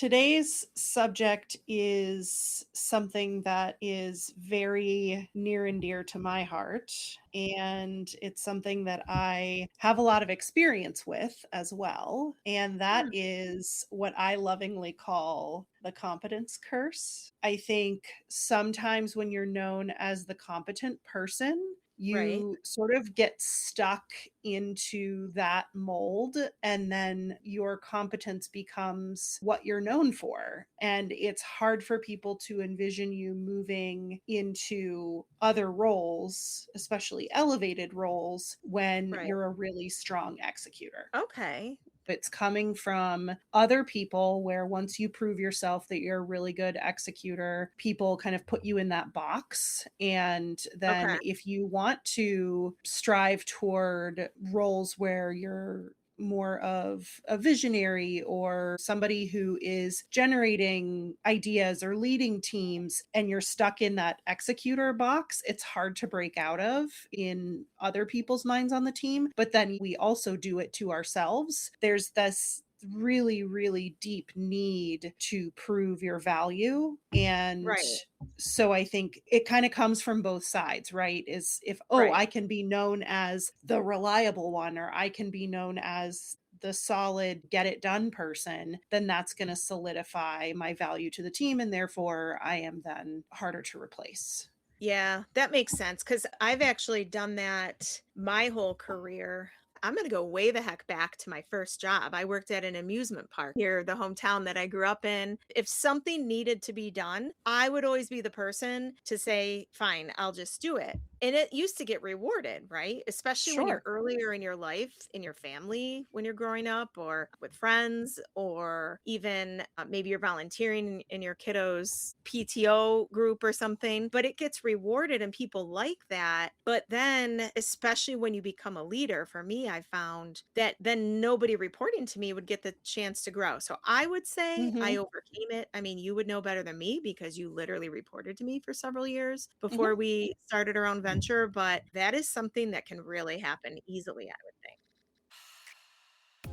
Today's subject is something that is very near and dear to my heart, and it's something that I have a lot of experience with as well. And that Hmm. is what I lovingly call the competence curse. I think sometimes when you're known as the competent person, Right. you sort of get stuck into that mold, and then your competence becomes what you're known for. And it's hard for people to envision you moving into other roles, especially elevated roles, when Right. you're a really strong executor. Okay. It's coming from other people where once you prove yourself that you're a really good executor, people kind of put you in that box. And then Okay. if you want to strive toward roles where you're more of a visionary or somebody who is generating ideas or leading teams and you're stuck in that executor box, it's hard to break out of in other people's minds on the team. But then we also do it to ourselves. There's this really, really deep need to prove your value. And Right. so I think it kind of comes from both sides, right? Is if, oh, Right. I can be known as the reliable one, or I can be known as the solid get it done person, then that's going to solidify my value to the team. And therefore, I am then harder to replace. Yeah, that makes sense because I've actually done that my whole career. I'm going to go way the heck back to my first job. I worked at an amusement park here, the hometown that I grew up in. If something needed to be done, I would always be the person to say, fine, I'll just do it. And it used to get rewarded, right? Especially when you're Sure. earlier in your life, in your family, when you're growing up, or with friends, or even maybe you're volunteering in your kiddos' PTO group or something, but it gets rewarded and people like that. But then, especially when you become a leader, for me, I found that then nobody reporting to me would get the chance to grow. So I would say I Hmm. overcame it. I mean, you would know better than me because you literally reported to me for several years Hmm. before we started our own venture. But that is something that can really happen easily, I would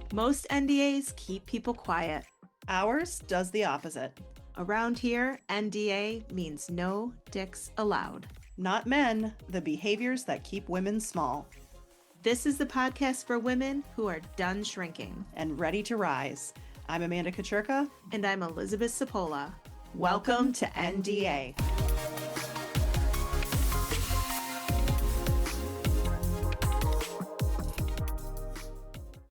think. Most NDAs keep people quiet. Ours does the opposite. Around here, NDA means no dicks allowed. Not men, the behaviors that keep women small This is the podcast for women who are done shrinking. and ready to rise. I'm Amanda Kachurka. And I'm Elizabeth Sapola. Welcome to NDA.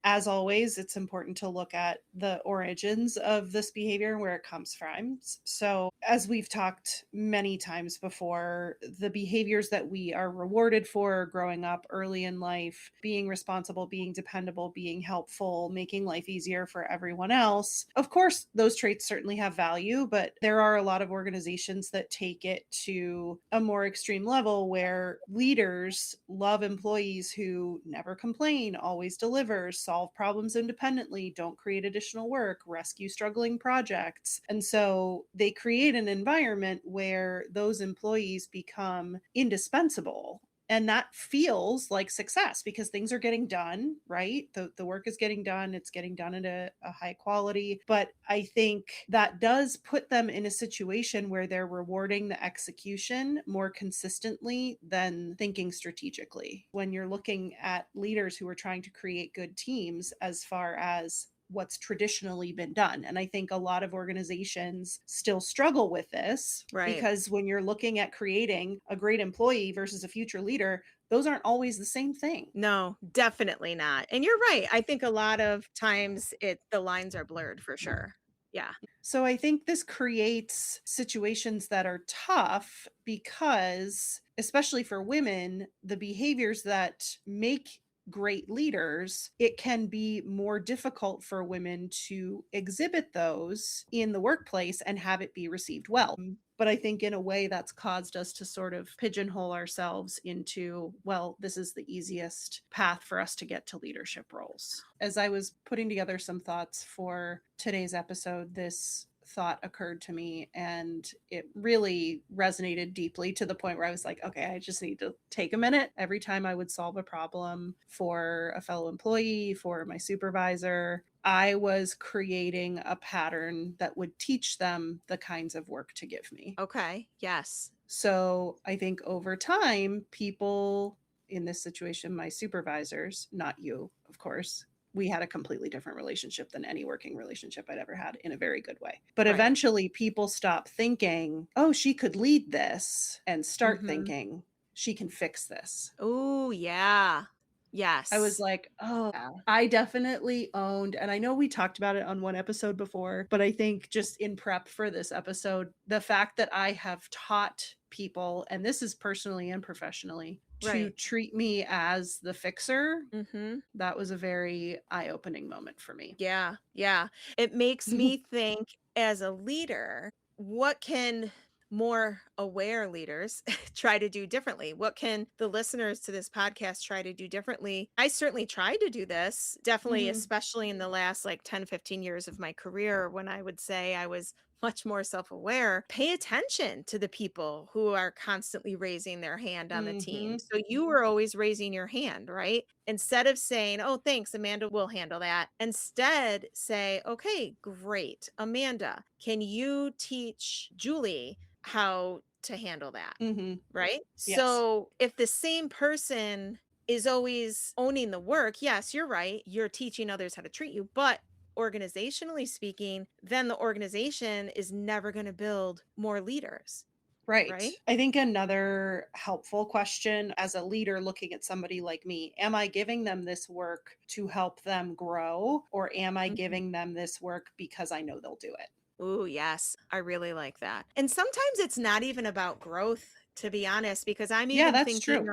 As always, it's important to look at the origins of this behavior and where it comes from. So, as we've talked many times before, the behaviors that we are rewarded for growing up early in life, being responsible, being dependable, being helpful, making life easier for everyone else, of course, those traits certainly have value, but there are a lot of organizations that take it to a more extreme level where leaders love employees who never complain, always deliver, solve problems independently, don't create additional work, rescue struggling projects. And so they create an environment where those employees become indispensable. And that feels like success because things are getting done, right? The work is getting done. It's getting done at a high quality. But I think that does put them in a situation where they're rewarding the execution more consistently than thinking strategically. When you're looking at leaders who are trying to create good teams, as far as what's traditionally been done. And I think a lot of organizations still struggle with this Right. because when you're looking at creating a great employee versus a future leader, those aren't always the same thing. No, definitely not. And you're right. I think a lot of times the lines are blurred for sure. Yeah. So I think this creates situations that are tough because, especially for women, the behaviors that make great leaders, it can be more difficult for women to exhibit those in the workplace and have it be received well. But I think in a way that's caused us to sort of pigeonhole ourselves into, well, this is the easiest path for us to get to leadership roles. As I was putting together some thoughts for today's episode, this thought occurred to me and it really resonated deeply to the point where I was like, okay, I just need to take a minute every time I would solve a problem for a fellow employee, for my supervisor. I was creating a pattern that would teach them the kinds of work to give me. Okay. Yes. So I think over time, people in this situation, my supervisors, not you, of course, we had a completely different relationship than any working relationship I'd ever had in a very good way. But Right. eventually, people stop thinking, oh, she could lead this, and start Mm-hmm. thinking, she can fix this. Oh, yeah. I was Yes. like, "Oh, yeah." I definitely owned, and I know we talked about it on one episode before, but I think just in prep for this episode, the fact that I have taught people, and this is personally and professionally, to Right. treat me as the fixer, Mm-hmm. that was a very eye-opening moment for me. Yeah. Yeah. It makes me think as a leader, what can more aware leaders try to do differently? What can the listeners to this podcast try to do differently? I certainly tried to do this, definitely, Mhm. especially in the last like 10, 15 years of my career, when I would say I was much more self aware. Pay attention to the people who are constantly raising their hand on the team. Mhm. So you were always raising your hand, right? Instead of saying, oh, thanks, Amanda will handle that, instead say, okay, great. Amanda, can you teach Julie how to handle that? Mhm. Right. Yes. So if the same person is always owning the work, yes, you're right. You're teaching others how to treat you. But organizationally speaking, then the organization is never going to build more leaders. Right. Right. I think another helpful question as a leader looking at somebody like me, am I giving them this work to help them grow, or am I Mhm. giving them this work because I know they'll do it? Ooh, yes. I really like that. And sometimes it's not even about growth, to be honest, because Yeah, that's true.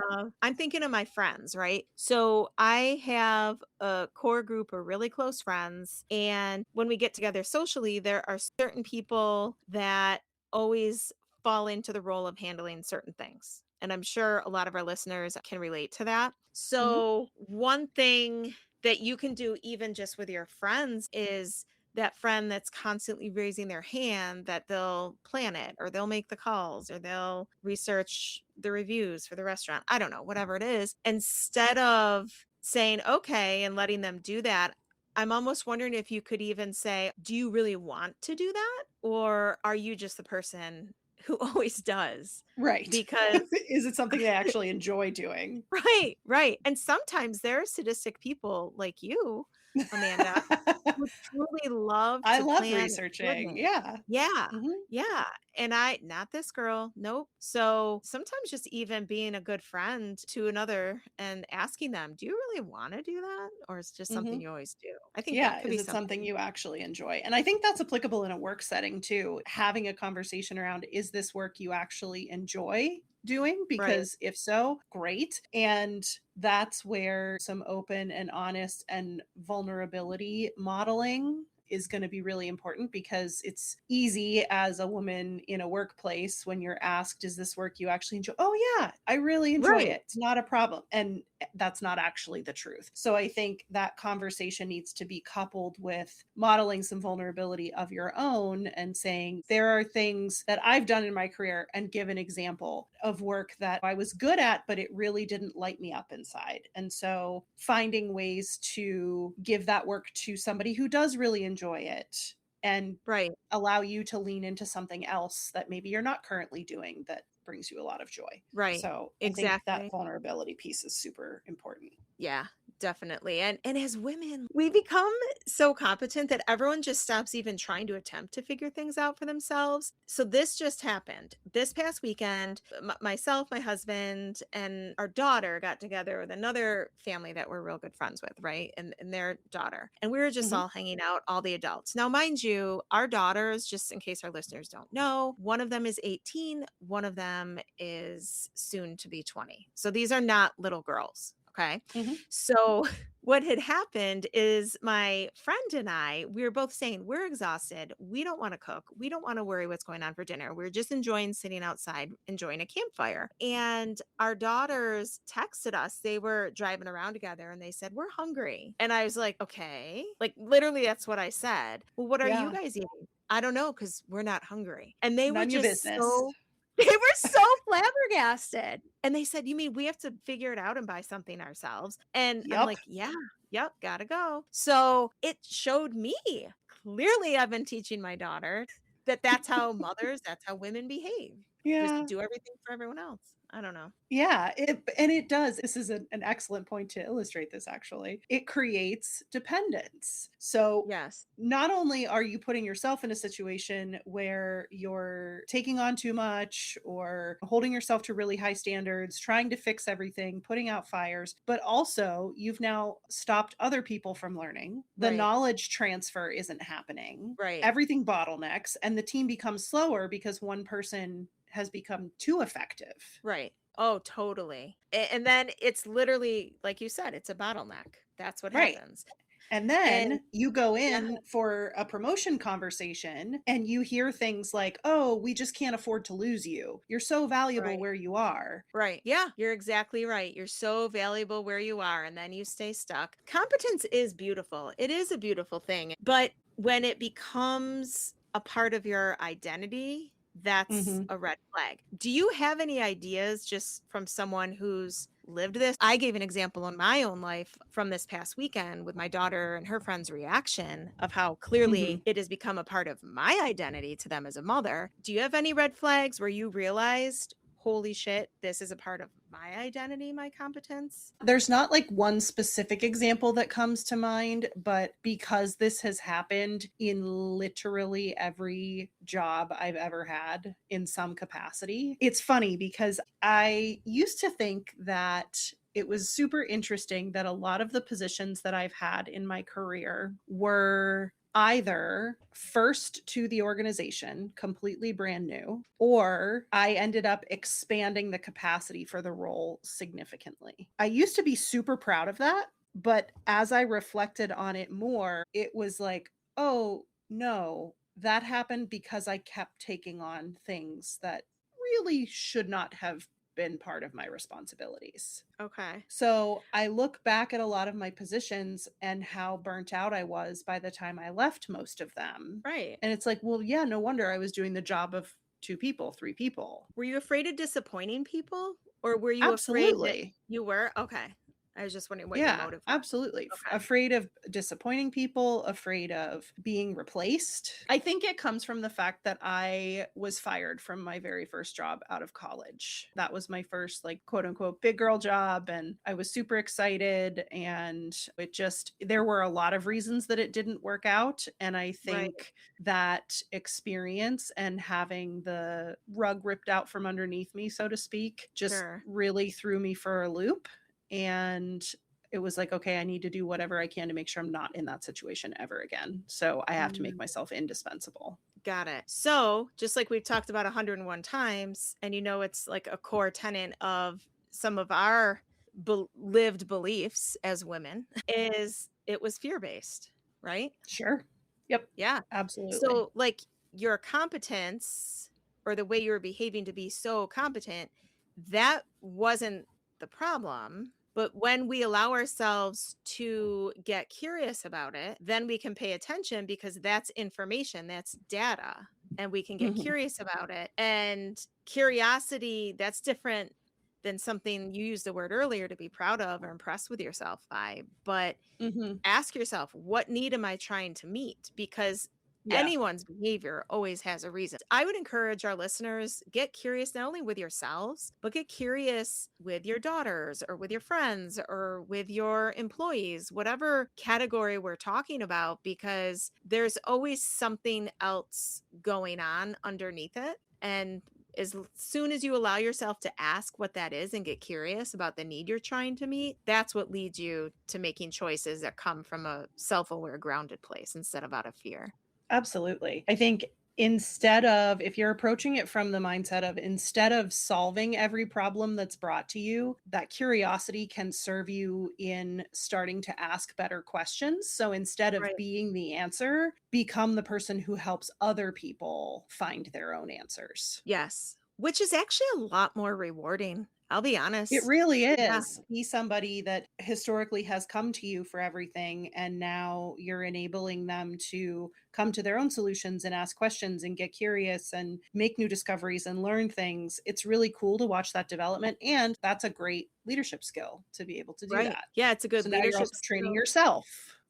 I'm thinking of my friends, right? So I have a core group of really close friends. And when we get together socially, there are certain people that always fall into the role of handling certain things. And I'm sure a lot of our listeners can relate to that. Mhm. So, one thing that you can do, even just with your friends, is that friend that's constantly raising their hand, that they'll plan it or they'll make the calls or they'll research the reviews for the restaurant. I don't know, whatever it is. Instead of saying, okay, and letting them do that, I'm almost wondering if you could even say, do you really want to do that? Or are you just the person who always does? Right. Because Is it something they actually enjoy doing? right, right. And sometimes there are sadistic people like you, Amanda, would truly love I to love plan and researching. coordinate. Yeah. Yeah. Mhm. Yeah. And I, not this girl. Nope. So sometimes just even being a good friend to another and asking them, do you really want to do that? Or is it just something Mhm. you always do? I think that Yeah, could is be it something something. you actually enjoy? And I think that's applicable in a work setting too. Having a conversation around, is this work you actually enjoy doing? Right. Because if so, great. And that's where some open and honest and vulnerability modeling is going to be really important, because it's easy as a woman in a workplace when you're asked, is this work you actually enjoy? Oh, yeah, I really enjoy Right. it. It's not a problem. And that's not actually the truth. So I think that conversation needs to be coupled with modeling some vulnerability of your own and saying, there are things that I've done in my career, and give an example of work that I was good at, but it really didn't light me up inside. And so finding ways to give that work to somebody who does really enjoy it, and Right. allow you to lean into something else that maybe you're not currently doing that brings you a lot of joy. Right. So I think that Exactly. vulnerability piece is super important. Yeah, definitely. And as women, we become so competent that everyone just stops even trying to attempt to figure things out for themselves. So this just happened. This past weekend, myself, my husband, and our daughter got together with another family that we're real good friends with, right? And their daughter. And we were just Mhm. all hanging out, all the adults. Now, mind you, our daughters, just in case our listeners don't know, one of them is 18, one of them is soon to be 20. So these are not little girls. Okay. Mhm. So what had happened is my friend and I, we were both saying, we're exhausted. We don't want to cook. We don't want to worry what's going on for dinner. We're just enjoying sitting outside, enjoying a campfire. And our daughters texted us. They were driving around together and they said, we're hungry. And I was like, okay. Like literally, that's what I said. Well, what are you Yeah. guys eating? I don't know because we're not hungry. And they were None your just business. They were so flabbergasted. And they said, "You mean we have to figure it out and buy something ourselves?" And I'm Yep. like, "Yeah, yep, gotta go." So it showed me clearly I've been teaching my daughter that that's how mothers, that's how women behave. Just Yeah. do everything for everyone else. I don't know. Yeah, it does. This is an excellent point to illustrate this actually. It creates dependence. So Yes. not only are you putting yourself in a situation where you're taking on too much or holding yourself to really high standards, trying to fix everything, putting out fires, but also you've now stopped other people from learning. The Right. knowledge transfer isn't happening. Right. Everything bottlenecks and the team becomes slower because one person has become too effective. Right. Oh, totally. And then it's literally, like you said, it's a bottleneck. That's what Right. happens. And And then you go yeah, in for a promotion conversation and you hear things like, "Oh, we just can't afford to lose you. You're so valuable right. where you are." Right. Yeah, you're exactly right. You're so valuable where you are, and then you stay stuck. Competence is beautiful. It is a beautiful thing. But when it becomes a part of your identity, that's Mhm. a red flag. Do you have any ideas just from someone who's lived this? I gave an example in my own life from this past weekend with my daughter and her friend's reaction of how Mhm. clearly it has become a part of my identity to them as a mother. Do you have any red flags where you realized, holy shit, this is a part of my identity, my competence? There's not like one specific example that comes to mind, but because this has happened in literally every job I've ever had in some capacity, it's funny because I used to think that it was super interesting that a lot of the positions that I've had in my career were either first to the organization, completely brand new, or I ended up expanding the capacity for the role significantly. I used to be super proud of that, but as I reflected on it more, it was like, oh, no, that happened because I kept taking on things that really should not have been part of my responsibilities. Okay. So I look back at a lot of my positions and how burnt out I was by the time I left most of them. Right. And it's like, well, yeah, no wonder I was doing the job of two people, three people. Were you afraid of disappointing people? Or were you afraid that Absolutely. you were? Okay. I was just wondering what your Yeah, motive was. absolutely. Okay. Afraid of disappointing people, afraid of being replaced. I think it comes from the fact that I was fired from my very first job out of college. That was my first, like, quote unquote, big girl job. And I was super excited. And it just, there were a lot of reasons that it didn't work out. And I Right. think that experience and having the rug ripped out from underneath me, so to speak, just Sure. really threw me for a loop. And it was like, okay, I need to do whatever I can to make sure I'm not in that situation ever again. So I have to make Mm, myself indispensable. got it. So, just like we've talked about 101 times, and it's like a core tenet of some of our lived beliefs as women, is it was fear based, right? Sure. Yep. Yeah. Absolutely. So, like, your competence or the way you were behaving to be so competent, that wasn't the problem. But when we allow ourselves to get curious about it, then we can pay attention because that's information, that's data, and we can get Mhm. curious about it. And curiosity, that's different than something you used the word earlier to be proud of or impressed with yourself by. But Mhm. ask yourself, what need am I trying to meet? Because Yeah. anyone's behavior always has a reason. I would encourage our listeners, get curious not only with yourselves, but get curious with your daughters or with your friends or with your employees, whatever category we're talking about, because there's always something else going on underneath it. And soon as you allow yourself to ask what that is and get curious about the need you're trying to meet, that's what leads you to making choices that come from a self-aware, grounded place instead of out of fear. Absolutely. I think if you're approaching it from the mindset of instead of solving every problem that's brought to you, that curiosity can serve you in starting to ask better questions. So instead of Right. being the answer, become the person who helps other people find their own answers. Yes. which is actually a lot more rewarding. I'll be It honest. really Yeah, is. Be somebody that historically has come to you for everything, and now you're enabling them to come to their own solutions and ask questions and get curious and make new discoveries and learn things. It's really cool to watch that development, and that's a great leadership skill to be able to do right. that. Yeah, it's a good So now you're leadership also training skill. yourself.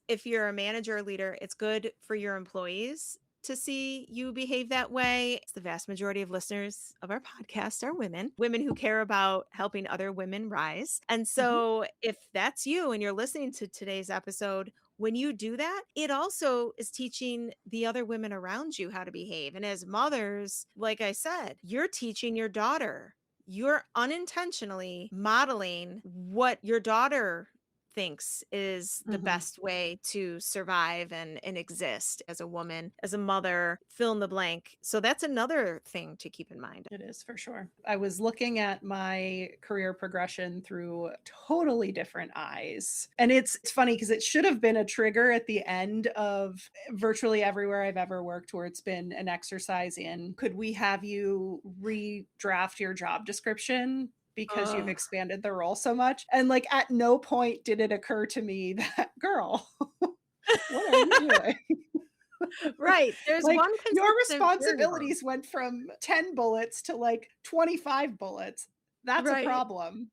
If you're a manager or leader, it's good for your employees to see you behave that way. It's the vast majority of listeners of our podcast are women, women who care about helping other women rise. And Mhm. so if that's you and you're listening to today's episode, when you do that, it also is teaching the other women around you how to behave. And as mothers, like I said, you're teaching your daughter. You're unintentionally modeling what your daughter thinks is the Mhm. best way to survive and exist as a woman, as a mother, fill in the blank. So that's another thing to keep in mind. It is for sure. I was looking at my career progression through totally different eyes. And it's funny because it should have been a trigger at the end of virtually everywhere I've ever worked where it's been an exercise in could we have you redraft your job description because you've Oh, expanded the role so much? And like at no point did it occur to me that girl, what are you doing? right. There's Like one your consistent variable. responsibilities wwent from 10 bullets to like 25 bullets. That's a Right. problem.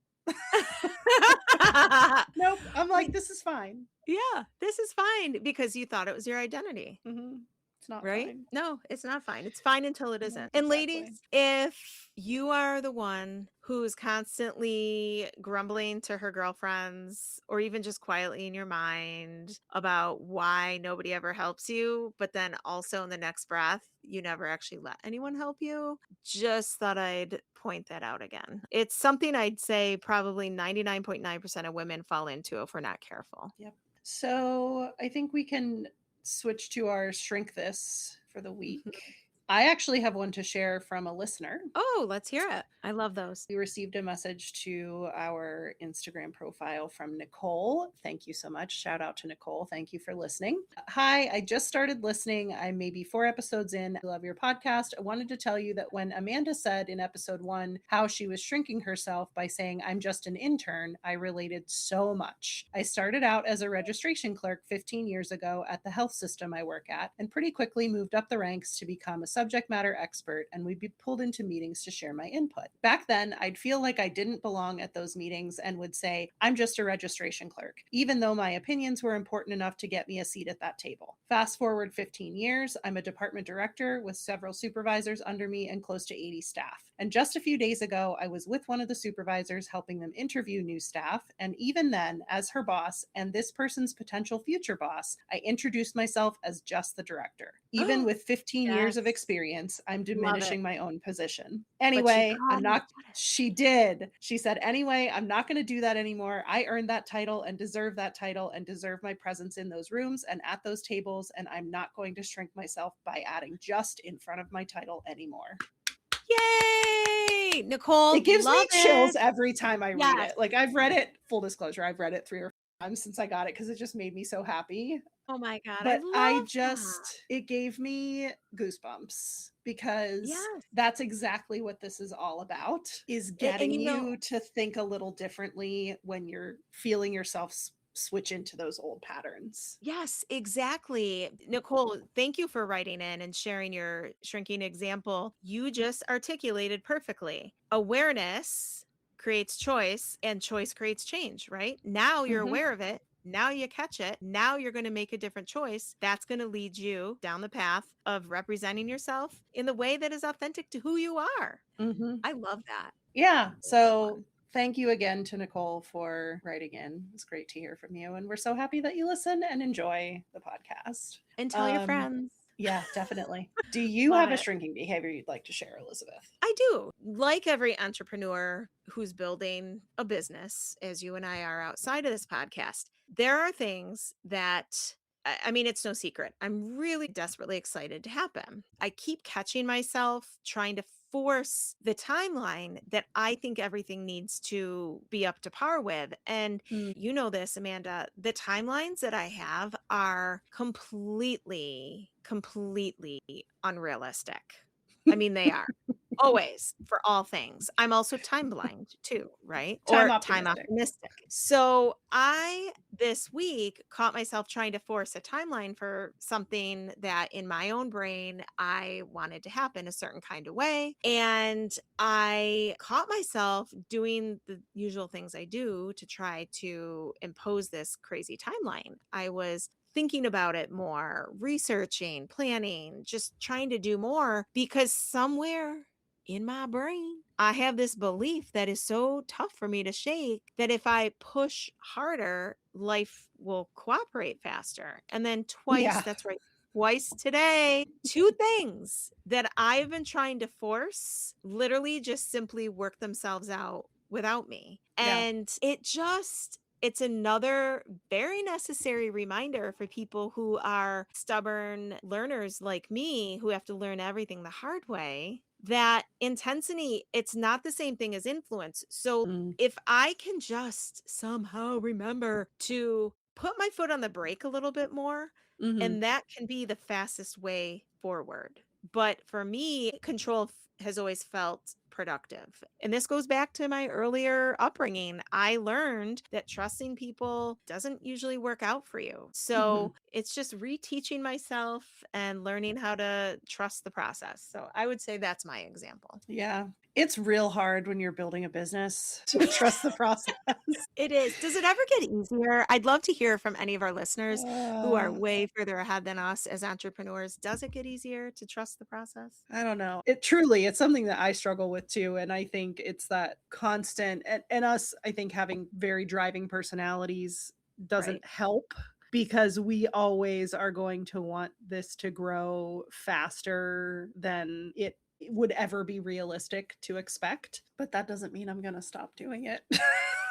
Nope. I'm like, Like, this is fine. yeah, this is fine because you thought it was your identity. It's not Right? fine. No, it's not fine. It's fine until it No, isn't. And exactly. ladies, if you are the one who's constantly grumbling to her girlfriends or even just quietly in your mind about why nobody ever helps you, but then also in the next breath, you never actually let anyone help you, just thought I'd point that out again. It's something I'd say probably 99.9% of women fall into if we're not careful. Yep. So I think we can switch to our shrink this for the week. Mhm. I actually have one to share from a listener. Oh, let's hear it. I love those. We received a message to our Instagram profile from Nicole. Thank you so much. Shout out to Nicole. Thank you for listening. Hi, I just started listening. I'm maybe 4 episodes in. I love your podcast. I wanted to tell you that when Amanda said in episode 1 how she was shrinking herself by saying, I'm just an intern, I related so much. I started out as a registration clerk 15 years ago at the health system I work at and pretty quickly moved up the ranks to become a subject matter expert, and we'd be pulled into meetings to share my input. Back then, I'd feel like I didn't belong at those meetings and would say, I'm just a registration clerk, even though my opinions were important enough to get me a seat at that table. Fast forward 15 years, I'm a department director with several supervisors under me and close to 80 staff. And just a few days ago, I was with one of the supervisors helping them interview new staff. And even then, as her boss and this person's potential future boss, I introduced myself as just the director. Even with 15 years of Yes. experience, I'm Love it. diminishing my own position. But she Anyway, got I'm it. not, she did. She said, anyway, I'm not going to do that anymore. I earned that title and deserve that title and deserve my presence in those rooms and at those tables. And I'm not going to shrink myself by adding just in front of my title anymore. Yay! Nicole, It gives me love chills it. every time I read Yes. it. Like I've read it, full disclosure, I've read it 3 or 4 times since I got it because it just made me so happy. Oh my god, I But I love that. just, it gave me goosebumps because Yes. that's exactly what this is all about, is And getting you to think a little differently when you're feeling yourself switch into those old patterns. yes, exactly. Nicole, thank you for writing in and sharing your shrinking example. You just articulated perfectly. Awareness creates choice, and choice creates change, right? Now you're Mhm. aware of it. Now you catch it. Now you're going to make a different choice. That's going to lead you down the path of representing yourself in the way that is authentic to who you are. Mhm. I love that. Yeah. Love that So one. thank you again to Nicole for writing in. It's great to hear from you. And we're so happy that you listen and enjoy the podcast. And tell your Um, friends. yeah, definitely. Do you Love have a it. shrinking behavior you'd like to share, Elizabeth? I do. Like every entrepreneur who's building a business, as you and I are outside of this podcast, there are things that I mean, it's no secret. I'm really desperately excited to happen. I keep catching myself trying to force the timeline that I think everything needs to be up to par with. And Mm. you know this, Amanda, the timelines that I have are completely unrealistic. I mean, they are. Always, for all things. I'm also time blind too, right? Time Or time optimistic. optimistic. So I, this week, caught myself trying to force a timeline for something that in my own brain I wanted to happen a certain kind of way. And I caught myself doing the usual things I do to try to impose this crazy timeline. I was thinking about it more, researching, planning, just trying to do more because somewhere in my brain, I have this belief that is so tough for me to shake that if I push harder, life will cooperate faster. And then twice, Yeah. that's right, twice today, two things that I've been trying to force literally just simply work themselves out without me. Yeah. And it's another very necessary reminder for people who are stubborn learners like me who have to learn everything the hard way that intensity, it's not the same thing as influence. So Mm. if I can just somehow remember to put my foot on the brake a little bit more, Mhm. and that can be the fastest way forward. But for me, has always felt productive. And this goes back to my earlier upbringing. I learned that trusting people doesn't usually work out for you. Mhm. So it's just reteaching myself and learning how to trust the process. So I would say that's my example. Yeah. It's real hard when you're building a business to trust the process. It is. Does it ever get easier? I'd love to hear from any of our listeners who are Uh, way further ahead than us as entrepreneurs. Does it get easier to trust the process? I don't know. It truly, it's something that I struggle with too. And I think it's that constant, and us, I think, having very driving personalities Right. doesn't help because we always are going to want this to grow faster than it would ever be realistic to expect. But that doesn't mean I'm going to stop doing it.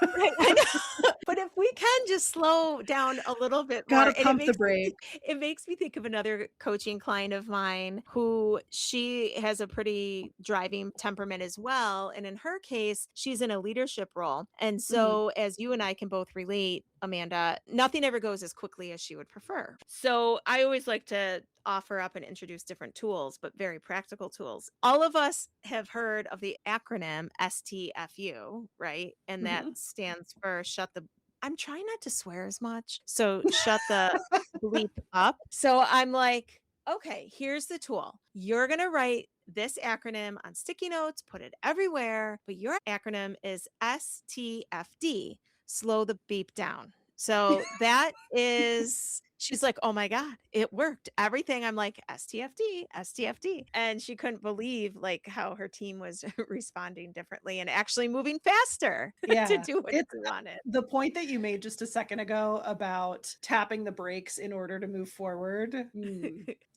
Right, I know. But if we can just slow down a little bit Got more, to and pump the brake. it makes me think of another coaching client of mine who she has a pretty driving temperament as well. And in her case, she's in a leadership role. And Mhm. so, as you and I can both relate, Amanda, nothing ever goes as quickly as she would prefer. So I always like to offer up and introduce different tools, but very practical tools. All of us have heard of the acronym STFU, right? And that Mhm. stands for shut the I'm trying not to swear as much. So shut the bleep up. So I'm like, okay, here's the tool. You're going to write this acronym on sticky notes, put it everywhere, but your acronym is STFD, slow the beep down. So that is, she's like, oh my God, it worked. Everything. I'm like, STFD, STFD. And she couldn't believe like how her team was responding differently and actually moving faster to Yeah. do what It's she wanted. the point that you made just a second ago about tapping the brakes in order to move forward.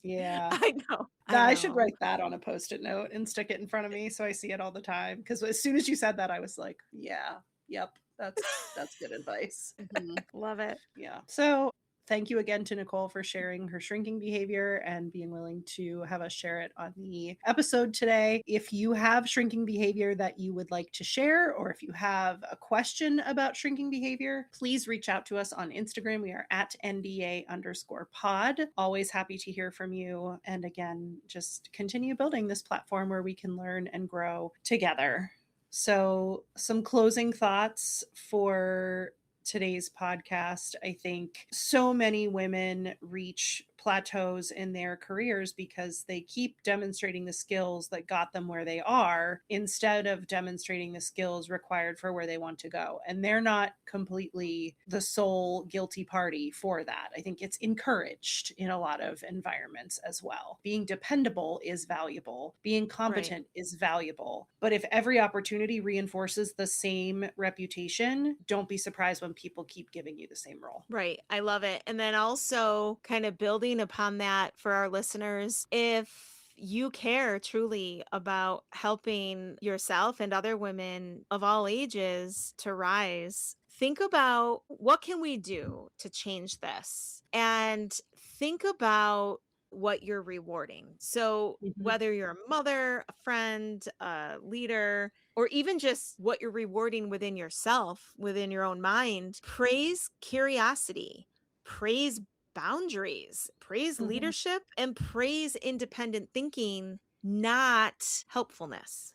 Yeah. I know. I That I should know. write that on a Post-it note and stick it in front of me so I see it all the time. Because as soon as you said that, I was like, "Yeah, yep, that's good advice." Mhm. Love it. Yeah. So thank you again to Nicole for sharing her shrinking behavior and being willing to have us share it on the episode today. If you have shrinking behavior that you would like to share, or if you have a question about shrinking behavior, please reach out to us on Instagram. We are at NDA_pod. Always happy to hear from you. And again, just continue building this platform where we can learn and grow together. So, some closing thoughts for today's podcast. I think so many women reach plateaus in their careers because they keep demonstrating the skills that got them where they are instead of demonstrating the skills required for where they want to go. And they're not completely the sole guilty party for that. I think it's encouraged in a lot of environments as well. Being dependable is valuable, being Right. competent is valuable. But if every opportunity reinforces the same reputation, don't be surprised when people keep giving you the same role. Right. I love it. And then also kind of building upon that for our listeners, if you care truly about helping yourself and other women of all ages to rise, think about what can we do to change this? And think about what you're rewarding. So Mhm. whether you're a mother, a friend, a leader, or even just what you're rewarding within yourself, within your own mind, praise curiosity, praise boundaries, praise Mhm. leadership, and praise independent thinking not helpfulness.